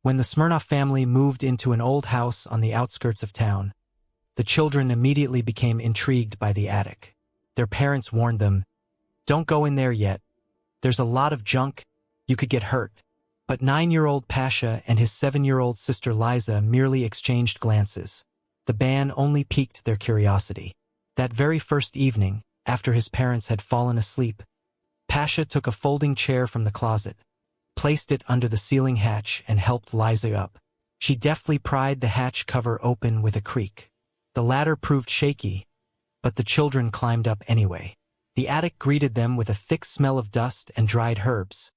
When the Smirnov family moved into an old house on the outskirts of town, the children immediately became intrigued by the attic. Their parents warned them, "Don't go in there yet. There's a lot of junk. You could get hurt." But 9-year-old Pasha and his 7-year-old sister Liza merely exchanged glances. The ban only piqued their curiosity. That very first evening, after his parents had fallen asleep, Pasha took a folding chair from the closet, placed it under the ceiling hatch, and helped Liza up. She deftly pried the hatch cover open with a creak. The ladder proved shaky, but the children climbed up anyway. The attic greeted them with a thick smell of dust and dried herbs.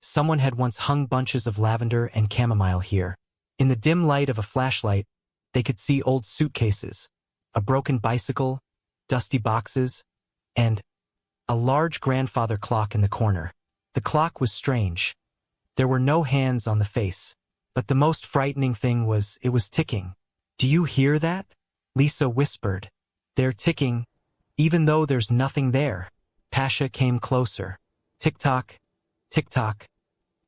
Someone had once hung bunches of lavender and chamomile here. In the dim light of a flashlight, they could see old suitcases, a broken bicycle, dusty boxes, and a large grandfather clock in the corner. The clock was strange. There were no hands on the face, but the most frightening thing was it was ticking. "Do you hear that?" Lisa whispered. "They're ticking, even though there's nothing there." Pasha came closer. Tick-tock, tick-tock,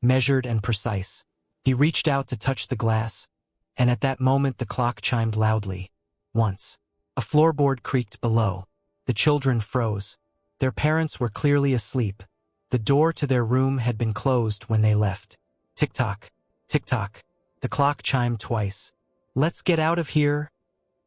measured and precise. He reached out to touch the glass, and at that moment the clock chimed loudly. Once. A floorboard creaked below. The children froze. Their parents were clearly asleep. The door to their room had been closed when they left. Tick-tock, tick-tock. The clock chimed twice. "Let's get out of here,"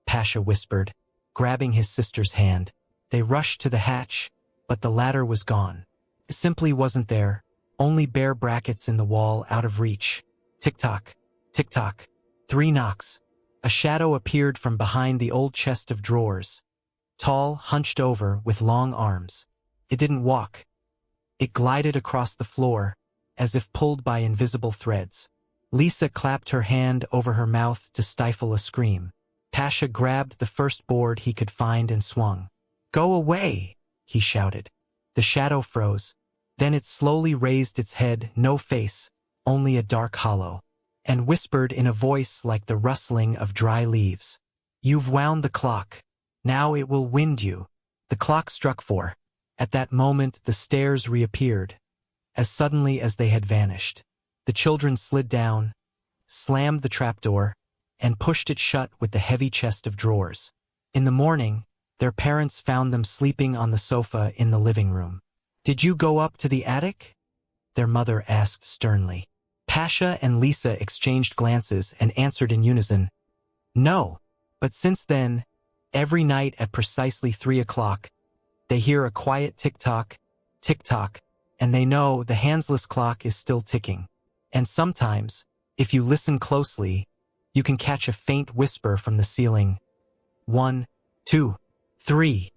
Pasha whispered, grabbing his sister's hand. They rushed to the hatch, but the ladder was gone. It simply wasn't there, only bare brackets in the wall out of reach. Tick-tock, tick-tock. 3 knocks. A shadow appeared from behind the old chest of drawers. Tall, hunched over, with long arms. It didn't walk. It glided across the floor, as if pulled by invisible threads. Lisa clapped her hand over her mouth to stifle a scream. Pasha grabbed the first board he could find and swung. "Go away!" he shouted. The shadow froze. Then it slowly raised its head, no face, only a dark hollow, and whispered in a voice like the rustling of dry leaves. "You've wound the clock. Now it will wind you." The clock struck 4. At that moment the stairs reappeared, as suddenly as they had vanished. The children slid down, slammed the trapdoor, and pushed it shut with the heavy chest of drawers. In the morning, their parents found them sleeping on the sofa in the living room. "Did you go up to the attic?" their mother asked sternly. Pasha and Lisa exchanged glances and answered in unison, "No." But since then, every night at precisely 3 o'clock, they hear a quiet tick-tock, tick-tock, and they know the handless clock is still ticking. And sometimes, if you listen closely, you can catch a faint whisper from the ceiling. 1, 2, 3.